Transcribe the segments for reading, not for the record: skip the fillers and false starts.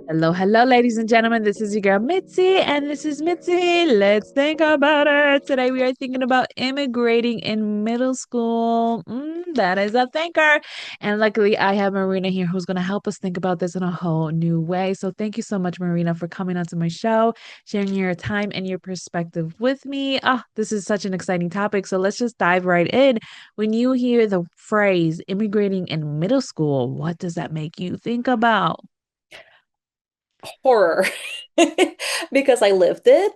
Hello, hello, ladies and gentlemen. This is your girl Mitzi, and this is Mitzi. Let's think about it. Today we are thinking about immigrating in middle school. That is a thinker. And luckily, I have Marina here who's going to help us think about this in a whole new way. So thank you so much, Marina, for coming onto my show, sharing your time and your perspective with me. This is such an exciting topic. So let's just dive right in. When you hear the phrase immigrating in middle school, what does that make you think about? Horror because I lived it.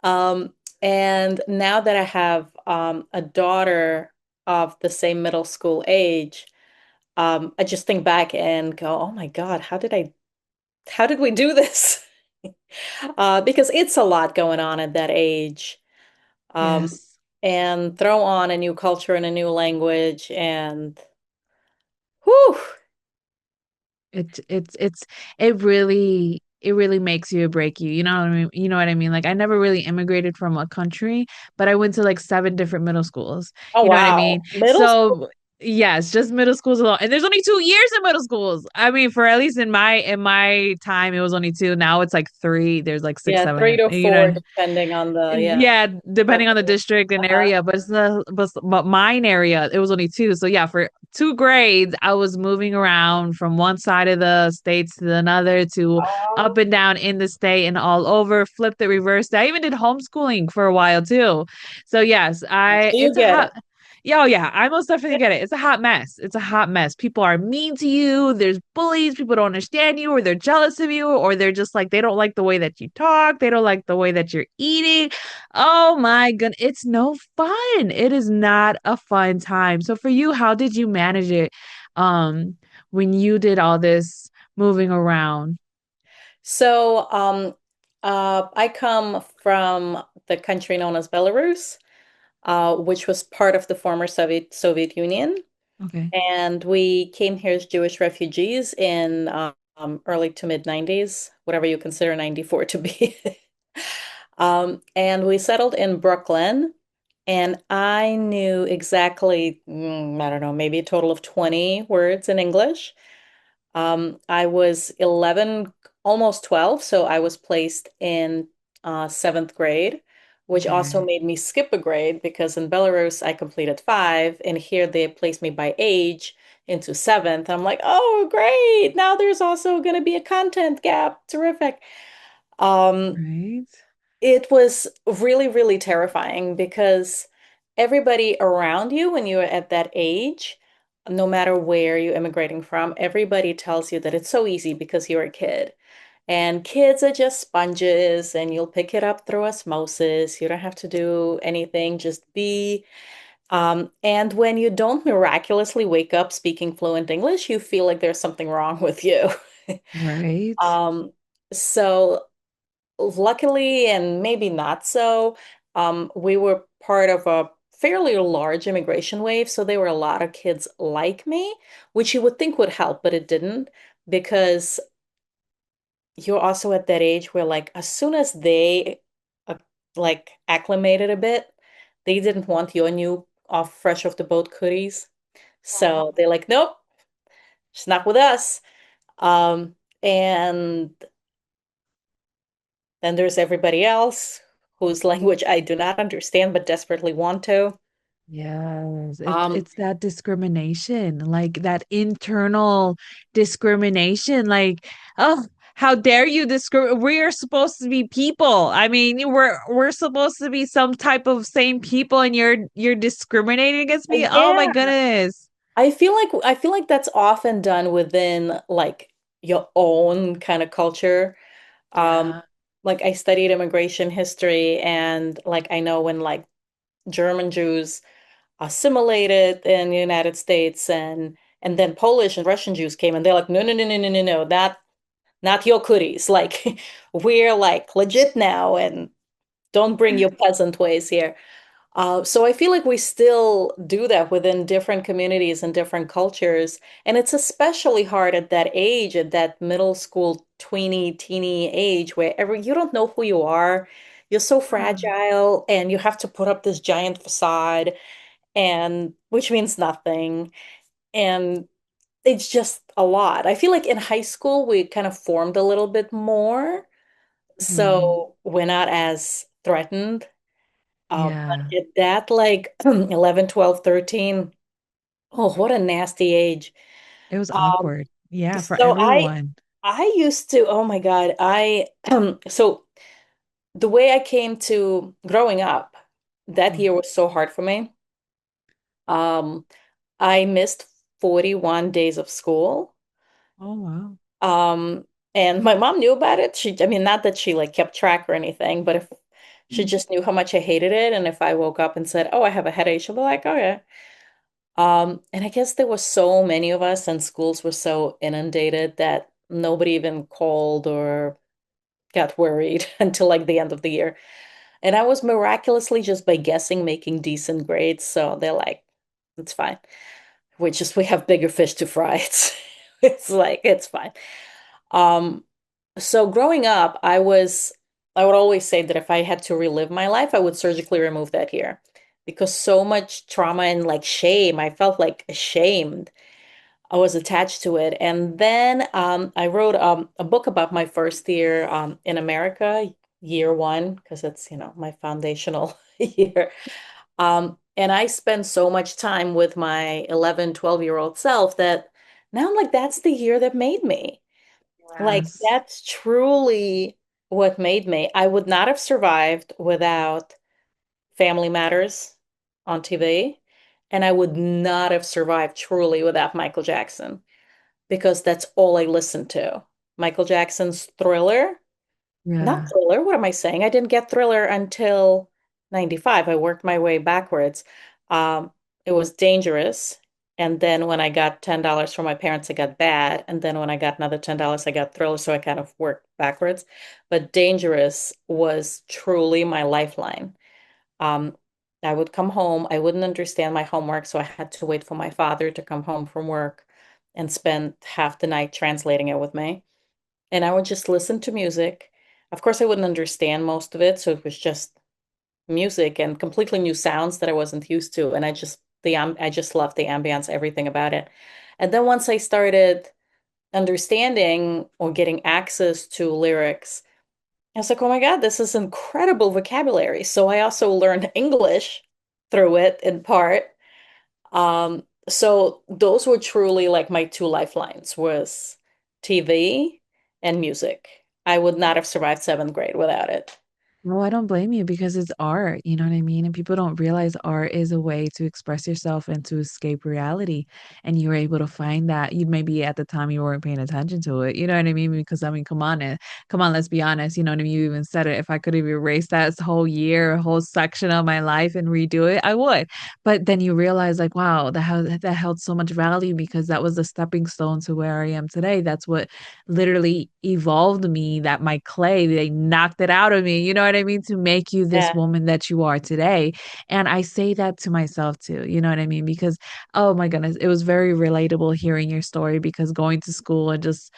Um, and now that I have a daughter of the same middle school age, I just think back and go, oh my God, how did we do this? Because it's a lot going on at that age. Um, Yes. and throw on a new culture and a new language and whew. It's it really makes you or break you. You know what I mean? You know what I mean? Like I never really immigrated from a country, but I went to like seven different middle schools. Oh You know what I mean? wow. Middle school? So yes, just middle schools alone. And there's only 2 years in middle schools. I mean, for at least in my time, it was only two. Now it's like three. There's like six, Yeah, seven, three to you four know. depending on the yeah. Yeah, depending on the Purpose. district and Uh-huh. area, but mine area, it was only two. So yeah, for 2 grades, I was moving around from one side of the states to another, to up Oh, and down in the state and all over, flipped it, reversed it. I even did homeschooling for a while too. So yes, so you it's a get it. hot. Yeah, oh yeah, I most definitely get it. It's a hot mess. It's a hot mess. People are mean to you. There's bullies. People don't understand you, or they're jealous of you, or they're just like they don't like the way that you talk. They don't like the way that you're eating. Oh my goodness, it's no fun. It is not a fun time. So for you, how did you manage it when you did all this moving around? So, I come from the country known as Belarus, which was part of the former Soviet Union, Okay. and we came here as Jewish refugees in early to mid 90s, whatever you consider 94 to be. And we settled in Brooklyn, and I knew exactly, I don't know, maybe a total of 20 words in English. I was 11, almost 12, so I was placed in seventh grade, which also Okay. made me skip a grade because in Belarus I completed five, and here they placed me by age into seventh. I'm like, oh, great. Now there's also going to be a content gap. Terrific. Um, Right. it was really, really terrifying because everybody around you when you're at that age, no matter where you're immigrating from, everybody tells you that it's so easy because you're a kid. And kids are just sponges and you'll pick it up through osmosis. You don't have to do anything, just be. And when you don't miraculously wake up speaking fluent English, you feel like there's something wrong with you. Right. Um, so luckily, and maybe not so, we were part of a fairly large immigration wave. So there were a lot of kids like me, which you would think would help, but it didn't because you're also at that age where, like, as soon as they uh, like acclimated a bit, they didn't want your new off fresh off the boat cooties. So they're like, nope, she's not with us. And then there's everybody else whose language I do not understand but desperately want to. Yes, it's Um, it's that discrimination, like that internal discrimination. Like, oh, how dare you discriminate? We are supposed to be people. I mean, we're supposed to be some type of same people, and you're discriminating against me. Oh my yeah, goodness. I feel like that's often done within like your own kind of culture. Um, Yeah. like I studied immigration history and like I know when like German Jews assimilated in the United States and then Polish and Russian Jews came and they're like, no, no, no, no, no, no, no, not your cooties. Like we're like legit now and don't bring your peasant ways here. So I feel like we still do that within different communities and different cultures. And it's especially hard at that age, at that middle school, tweeny, teeny age where you don't know who you are. You're so fragile and you have to put up this giant facade and which means nothing. And it's just a lot. I feel like in high school we kind of formed a little bit more, Mhm. so we're not as threatened. Yeah. But at that like 11, 12, 13, oh, what a nasty age. It was Um, awkward. Yeah, for so everyone. I used to, oh my God, so the way I came to growing up, that Mm. year was so hard for me. Um, I missed 41 days of school. Oh, wow. Um, and my mom knew about it. I mean, not that she like kept track or anything, but if she Mm. just knew how much I hated it, and if I woke up and said, "Oh, I have a headache," she'll be like, "Oh yeah." And I guess there were so many of us, and schools were so inundated that nobody even called or got worried until like the end of the year. And I was miraculously just by guessing making decent grades. So they're like, it's fine. We have bigger fish to fry. It's like, it's fine. Um, so growing up, I would always say that if I had to relive my life, I would surgically remove that year because so much trauma and like shame, I felt like ashamed. I was attached to it. And then I wrote a book about my first year in America, year one, because it's, my foundational year. And I spent so much time with my 11, 12-year-old self that now I'm like, that's the year that made me. Like, Yes. that's truly what made me. I would not have survived without Family Matters on TV, and I would not have survived truly without Michael Jackson because that's all I listened to. Michael Jackson's Thriller. Not Yeah. Thriller, what am I saying? I didn't get Thriller until 95. I worked my way backwards. It was Dangerous. And then when I got $10 from my parents, I got Bad. And then when I got another $10, I got Thriller. So I kind of worked backwards. But Dangerous was truly my lifeline. Um, I would come home. I wouldn't understand my homework, so I had to wait for my father to come home from work and spend half the night translating it with me. And I would just listen to music. Of course, I wouldn't understand most of it, so it was just music and completely new sounds that I wasn't used to. And I just loved the ambience, everything about it. And then once I started understanding or getting access to lyrics, I was like, oh my God, this is incredible vocabulary. So I also learned English through it in part. So those were truly like my two lifelines was TV and music. I would not have survived seventh grade without it. Well, I don't blame you because it's art, you know what I mean? And people don't realize art is a way to express yourself and to escape reality. And you were able to find that. You maybe at the time you weren't paying attention to it, you know what I mean? Because I mean, come on, let's be honest. You know what I mean? You even said it. If I could have erased that whole year, a whole section of my life and redo it, I would. But then you realize, like, wow, that held so much value because that was a stepping stone to where I am today. That's what literally evolved me, that my clay, they knocked it out of me, you know what I mean, to make you this Yeah. woman that you are today. And I say that to myself too, you know what I mean? Because oh my goodness, it was very relatable hearing your story because going to school and just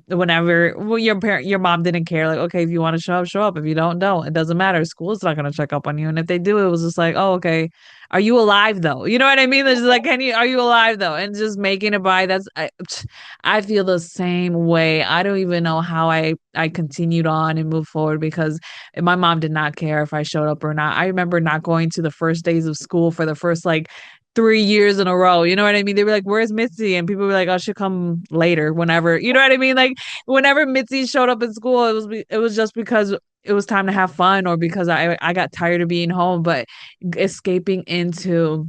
whenever well, your mom didn't care, like, okay, if you want to show up, if you don't, it doesn't matter, school's not going to check up on you, and if they do, it was just like, oh, okay, are you alive though, you know what I mean? It's just like, are you alive though, and just making it by I feel the same way. I don't even know how I continued on and moved forward because my mom did not care if I showed up or not. I remember not going to the first days of school for the first like 3 years in a row. You know what I mean? They were like, "Where's Mitzi?" And people were like, "Oh, she'll come later, whenever." You know what I mean? Like whenever Mitzi showed up at school, it was just because it was time to have fun or because I got tired of being home. But escaping into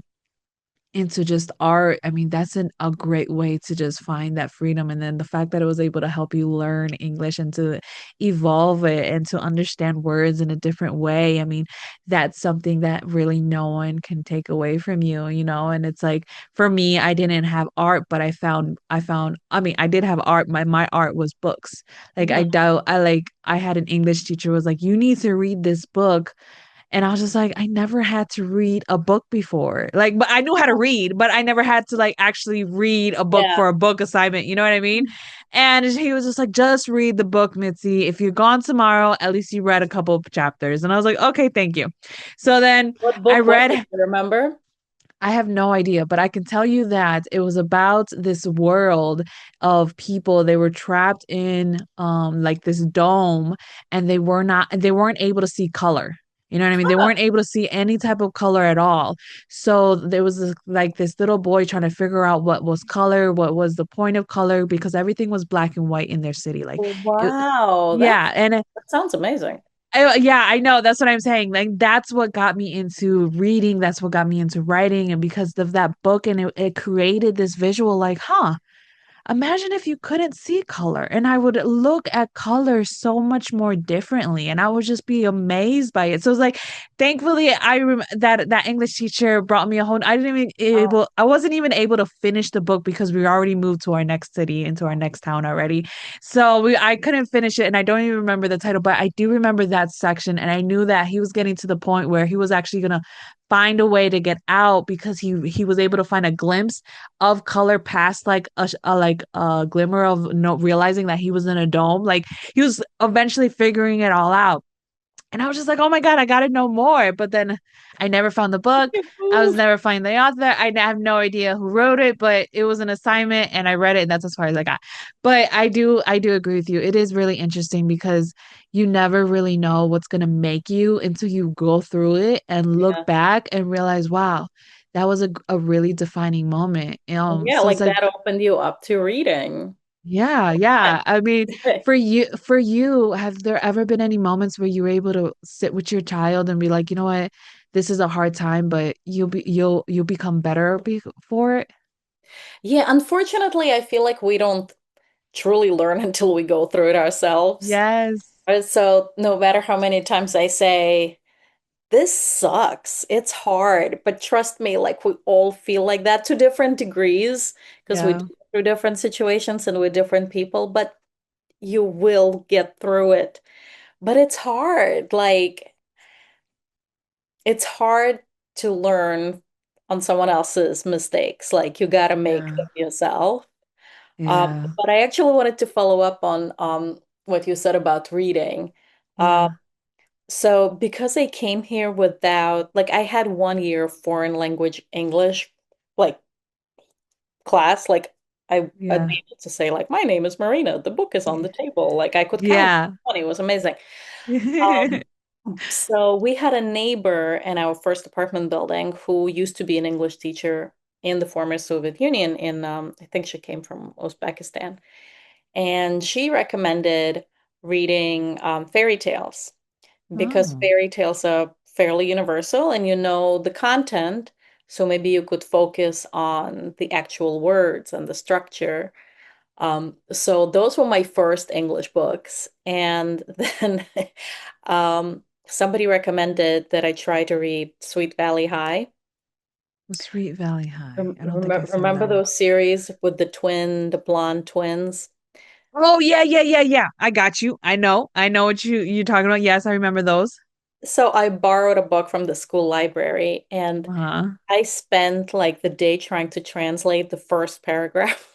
just art, I mean, that's a great way to just find that freedom. And then the fact that it was able to help you learn English and to evolve it and to understand words in a different way, I mean, that's something that really no one can take away from you, you know? And it's like, for me, I didn't have art, but I mean, I did have art. My art was books. Like, Mhm. I had an English teacher who was like, you need to read this book, and I was just like, I never had to read a book before. Like, but I knew how to read, but I never had to like actually read a book Yeah. for a book assignment. You know what I mean? And he was just like, just read the book, Mitzi. If you're gone tomorrow, at least you read a couple of chapters. And I was like, okay, thank you. So then What I book was it? read Do you remember? I have no idea, but I can tell you that it was about this world of people. They were trapped in like this dome and they weren't able to see color. You know what I mean? They weren't able to see any type of color at all. So there was this little boy trying to figure out what was color, what was the point of color, because everything was black and white in their city. It, Wow, yeah, and that sounds amazing. yeah, I know. That's what I'm saying. Like, that's what got me into reading. That's what got me into writing. And because of that book, and it created this visual, like, huh, imagine if you couldn't see color, and I would look at color so much more differently, and I would just be amazed by it. So it's like, thankfully, that English teacher brought me a whole. Oh, I wasn't even able to finish the book because we already moved to our next city, into our next town already. So I couldn't finish it, and I don't even remember the title, but I do remember that section, and I knew that he was getting to the point where he was actually gonna find a way to get out because he was able to find a glimpse of color past like a glimmer of no realizing that he was in a dome. Like, he was eventually figuring it all out. And I was just like, oh my God, I gotta know more. But then I never found the book. I was oof. never finding the author. Have no idea who wrote it, but it was an assignment and I read it, and that's as far as I got. But I do agree with you. It is really interesting because you never really know what's gonna make you until you go through it and look Yeah. back and realize, wow, that was a really defining moment. Yeah, So it's like like, that opened you up to reading. yeah, yeah. I mean, for you, have there ever been any moments where you were able to sit with your child and be like, you know what, this is a hard time, but you'll become better for it? Yeah, unfortunately, I feel like we don't truly learn until we go through it ourselves. Yes. So no matter how many times I say, this sucks, it's hard, but trust me, like we all feel like that to different degrees because we Yeah. do through different situations and with different people, but you will get through it. But it's hard. Like, it's hard to learn on someone else's mistakes. Like, you got to make them Yeah. yourself. Yeah. But I actually wanted to follow up on what you said about reading. Uh, Yeah. so because I came here without, like, I had 1 year of foreign language English, like class, like I'd Yeah. be able to say like, my name is Marina, the book is on the table. Like I could count Yeah. 20. It was amazing. Um, so we had a neighbor in our first apartment building who used to be an English teacher in the former Soviet Union in I think she came from Uzbekistan. And she recommended reading fairy tales because Oh. fairy tales are fairly universal and you know the content. So maybe you could focus on the actual words and the structure. So those were my first English books. And then somebody recommended that I try to read Sweet Valley High. Sweet Valley High. I don't think I've seen Remember that one. those series with the blonde twins? Oh, yeah, yeah, yeah, yeah. I got you. I know. I know what you're talking about. Yes, I remember those. So I borrowed a book from the school library and Uh-huh. I spent like the day trying to translate the first paragraph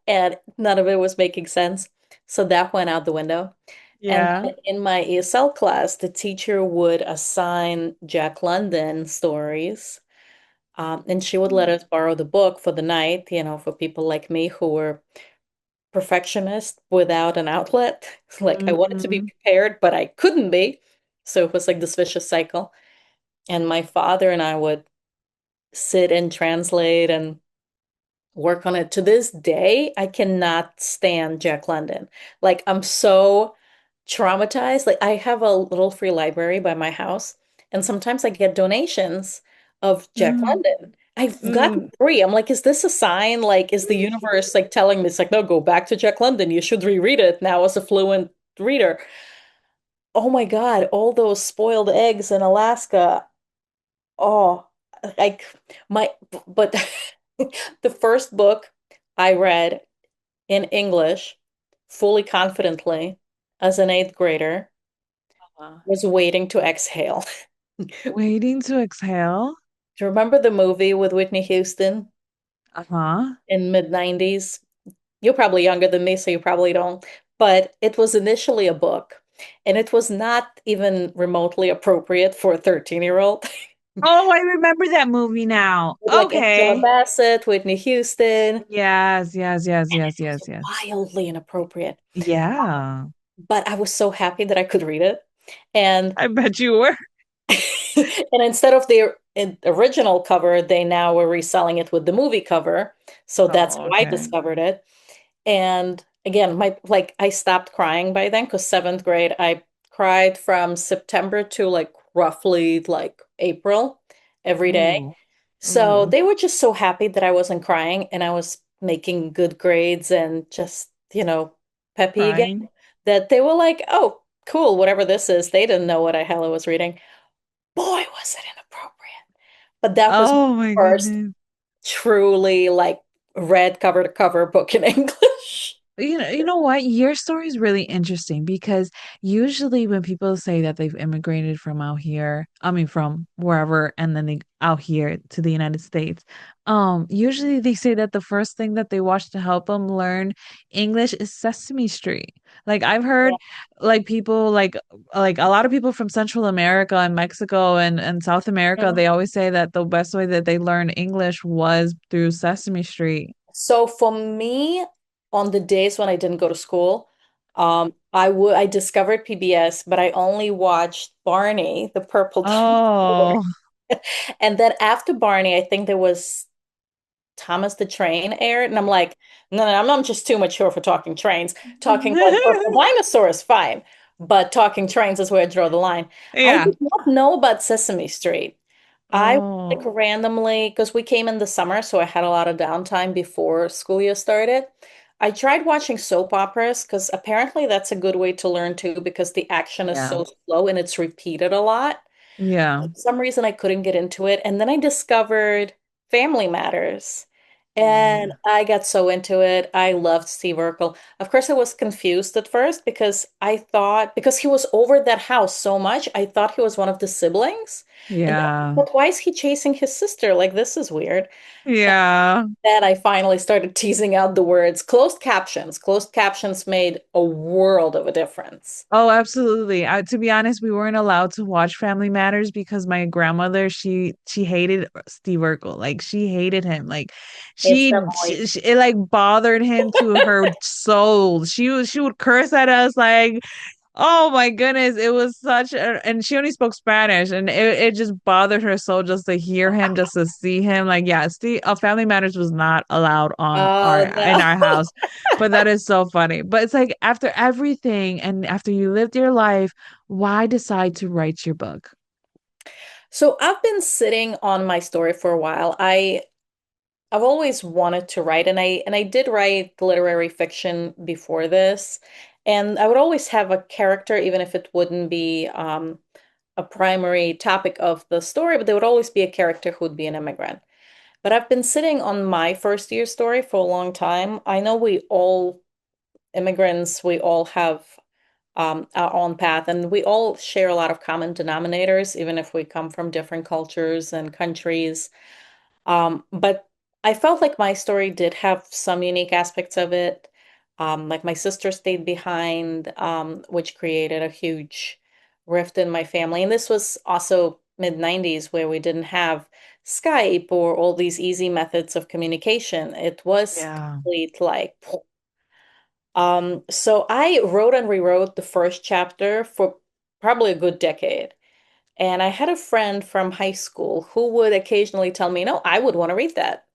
and none of it was making sense. So that went out the window. And Yeah. then in my ESL class, the teacher would assign Jack London stories. And she would let us borrow the book for the night, you know, for people like me who were perfectionists without an outlet. Like I wanted to be Mm-hmm. prepared, but I couldn't be. So it was like this vicious cycle. And my father and I would sit and translate and work on it. To this day, I cannot stand Jack London. Like I'm so traumatized. Like I have a little free library by my house, and sometimes I get donations of Jack London. I've gotten Mm. three. I'm like, is this a sign? Like, is the universe like telling me it's like, no, go back to Jack London. You should reread it now as a fluent reader. Oh my God, all those spoiled eggs in Alaska. Oh, like my, but the first book I read in English fully confidently as an eighth grader Uh-huh. was Waiting to Exhale. Do Waiting to exhale. you remember the movie with Whitney Houston Uh-huh. in mid 90s? You're probably younger than me, so you probably don't. But it was initially a book, and it was not even remotely appropriate for a 13-year-old. Oh, I remember that movie now. With like Angela Okay. Bassett, Whitney Houston. Yes, yes, yes, And it yes, was yes, yes. wildly inappropriate. Yeah. But I was so happy that I could read it. And I bet you were. and instead of the original cover, they now were reselling it with the movie cover. So that's Oh, how I okay. discovered it. And again, my like I stopped crying by then because seventh grade, I cried from September to like roughly like April every day. Ooh. So Ooh. they were just so happy that I wasn't crying and I was making good grades and just, peppy again, Crying. that they were like, oh, cool, whatever this is. They didn't know what the hell I was reading. Boy, was it inappropriate. But that was my Oh my first goodness. truly like read cover to cover book in English. You know what? Your story is really interesting because usually when people say that they've immigrated from out here, I mean from wherever, and then they out here to the United States, usually they say that the first thing that they watch to help them learn English is Sesame Street. Like I've heard Yeah. like people like a lot of people from Central America and Mexico and South America, Mhm. they always say that the best way that they learn English was through Sesame Street. So for me, on the days when I didn't go to school, I discovered PBS, but I only watched Barney, the purple dinosaur. Oh. And then after Barney, I think there was Thomas the Train aired, and I'm like, no, no, I'm just too mature for talking trains. Talking like purple dinosaur is fine, but talking trains is where I draw the line. I Yeah. did not know about Sesame Street. I like Oh, randomly, because we came in the summer, so I had a lot of downtime before school year started. I tried watching soap operas because apparently that's a good way to learn too, because the action is yeah. so slow and it's repeated a lot. Yeah. For some reason I couldn't get into it. And then I discovered Family Matters. And Mm. I got so into it. I loved Steve Urkel. Of course, I was confused at first because I thought, because he was over that house so much, I thought he was one of the siblings. And then, Yeah. but why is he chasing his sister? Like, this is weird. And Yeah. then I finally started teasing out the words closed captions. Closed captions made a world of a difference. Oh, absolutely. To be honest, we weren't allowed to watch Family Matters because my grandmother, she hated Steve Urkel. Like she hated him. Like It's the voice. it like bothered him to her soul. She would curse at us like, oh my goodness, it was such a, and she only spoke Spanish, and it just bothered her so just to hear him, just to see him. Like, yeah, Steve, Family Matters was not allowed on our Oh, in no. our house, but that is so funny. But it's like after everything and after you lived your life, why decide to write your book? So I've been sitting on my story for a while. I've always wanted to write, and I did write literary fiction before this, and I would always have a character, even if it wouldn't be a primary topic of the story, but there would always be a character who would be an immigrant. But I've been sitting on my first year story for a long time. I know we all immigrants, we all have our own path, and we all share a lot of common denominators, even if we come from different cultures and countries. But I felt like my story did have some unique aspects of it. Like my sister stayed behind, which created a huge rift in my family. And this was also mid 90s where we didn't have Skype or all these easy methods of communication. It was Yeah. complete like, so I wrote and rewrote the first chapter for probably a good decade. And I had a friend from high school who would occasionally tell me, no, I would want to read that.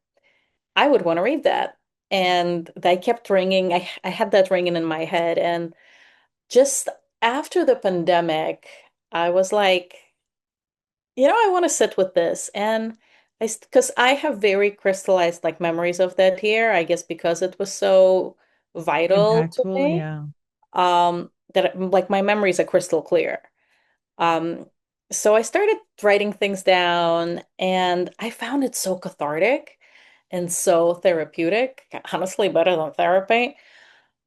I would want to read that. And they kept ringing. I had that ringing in my head. And just after the pandemic, I was like, I want to sit with this. And because I have very crystallized like memories of that year, I guess because it was so vital to Impactful, me, yeah. that like my memories are crystal clear. Um, so I started writing things down and I found it so cathartic and so therapeutic, honestly, better than therapy.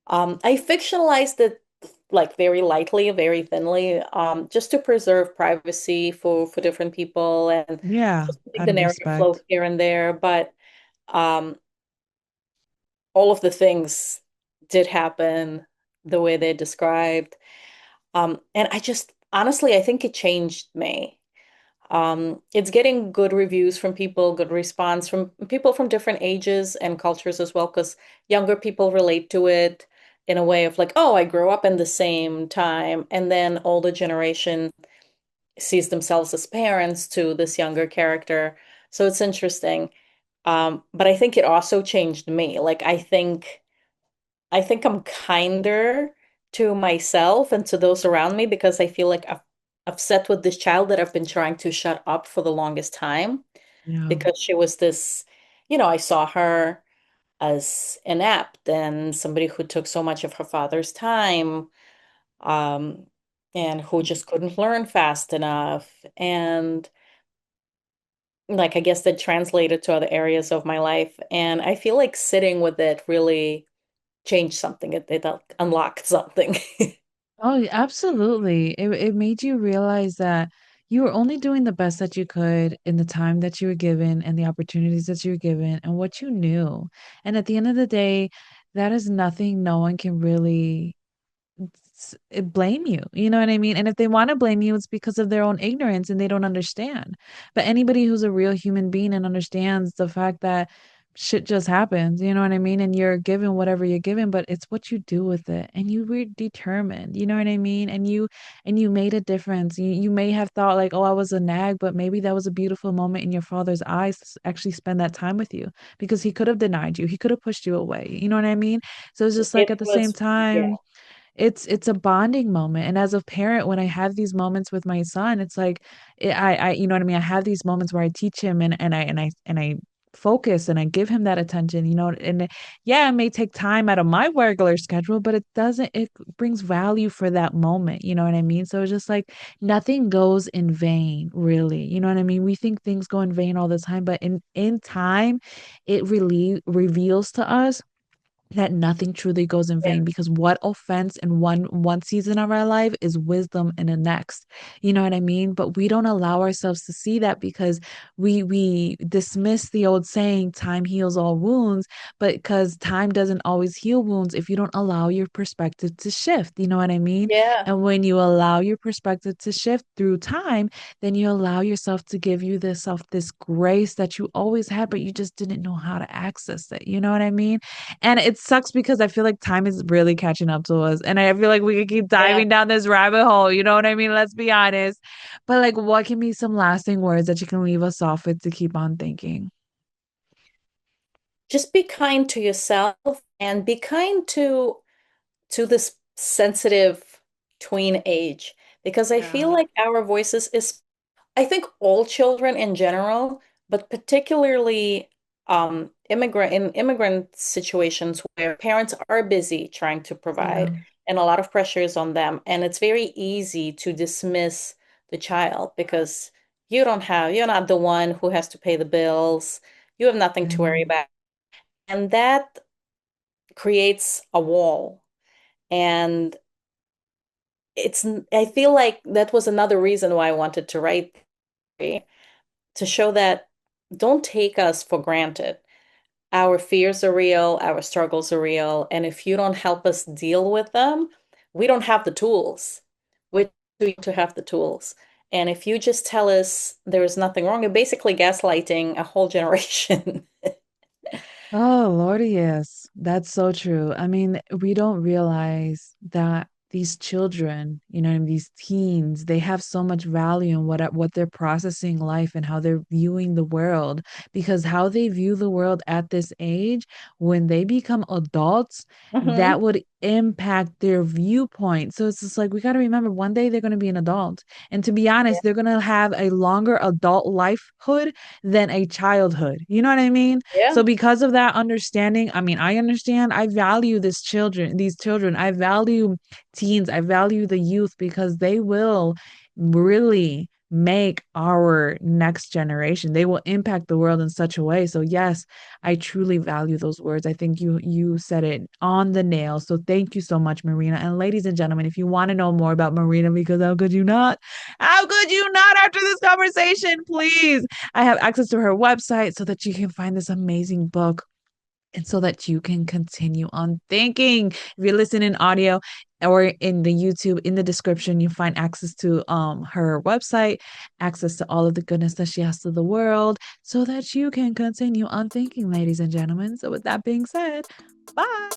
I fictionalized it like very lightly, very thinly, just to preserve privacy for different people and Yeah, just to make out the of narrative flow respect. here and there. But um, all of the things did happen the way they described. And I just honestly, I think it changed me. It's getting good reviews from people, good response from people from different ages and cultures as well, because younger people relate to it in a way of like, oh, I grew up in the same time. And then older generation sees themselves as parents to this younger character. So it's interesting. But I think it also changed me. Like I think I'm kinder to myself and to those around me because I feel like I've upset with this child that I've been trying to shut up for the longest time Yeah. because she was this, I saw her as inept and somebody who took so much of her father's time, um, and who just couldn't learn fast enough. And like I guess that translated to other areas of my life. And I feel like sitting with it really changed something. It unlocked something. Oh, absolutely. It made you realize that you were only doing the best that you could in the time that you were given and the opportunities that you were given and what you knew. And at the end of the day, that is nothing no one can really blame you. You know what I mean? And if they want to blame you, it's because of their own ignorance and they don't understand. But anybody who's a real human being and understands the fact that shit just happens, you know what I mean? And you're given whatever you're given, but it's what you do with it. And you were determined, you know what I mean? And you made a difference. You may have thought like, oh, I was a nag, but maybe that was a beautiful moment in your father's eyes to actually spend that time with you because he could have denied you. He could have pushed you away. You know what I mean? So it's just like It at the same was, yeah, time, it's a bonding moment. And as a parent, when I have these moments with my son, it's like I you know what I mean? I have these moments where I teach him and I focus and I give him that attention, and yeah, it may take time out of my regular schedule, but it brings value for that moment, you know what I mean? So it's just like nothing goes in vain, really. You know what I mean? We think things go in vain all the time, but in time, it really reveals to us that nothing truly goes in yeah, vain because what offense in one season of our life is wisdom in the next. You know what I mean? But we don't allow ourselves to see that because we dismiss the old saying time heals all wounds, but because time doesn't always heal wounds if you don't allow your perspective to shift. You know what I mean? yeah, And when you allow your perspective to shift through time, then you allow yourself to give you this grace that you always had, but you just didn't know how to access it. You know what I mean? And it sucks because I feel like time is really catching up to us. And I feel like we could keep yeah. diving down this rabbit hole. You know what I mean? Let's be honest. But like, what can be some lasting words that you can leave us off with to keep on thinking? Just be kind to yourself and be kind to this sensitive tween age because I feel Yeah. like our voices is I think all children in general, but particularly immigrant situations where parents are busy trying to Yeah. provide and a lot of pressure is on them. And it's very easy to dismiss the child because you're not the one who has to pay the bills. You have nothing to Yeah. worry about. And that creates a wall. And I feel like that was another reason why I wanted to write to show that don't take us for granted. Our fears are real, our struggles are real, and if you don't help us deal with them, we don't have the tools. We're too young to have the tools. And if you just tell us there is nothing wrong, you're basically gaslighting a whole generation. Oh, Lordy, yes. That's so true. I mean, we don't realize that these children, and these teens, they have so much value in what they're processing life and how they're viewing the world. Because how they view the world at this age, when they become adults, Hmm. that would impact their viewpoint. So it's just like we got to remember one day they're going to be an adult. And to be Yeah. honest, they're going to have a longer adult lifehood than a childhood. You know what I mean? Yeah. So because of that understanding, I mean, I understand, I value these children. I value teens. I value the youth because they will really make our next generation. They will impact the world in such a way. So yes, I truly value those words. I think you said it on the nail. So thank you so much, Marina. And ladies and gentlemen, if you want to know more about Marina, because how could you not? How could you not after this conversation? Please, I have access to her website so that you can find this amazing book and so that you can continue on thinking. If you're listening in audio or in the YouTube, in the description, you find access to her website, access to all of the goodness that she has to the world, so that you can continue on thinking, ladies and gentlemen. So with that being said, bye.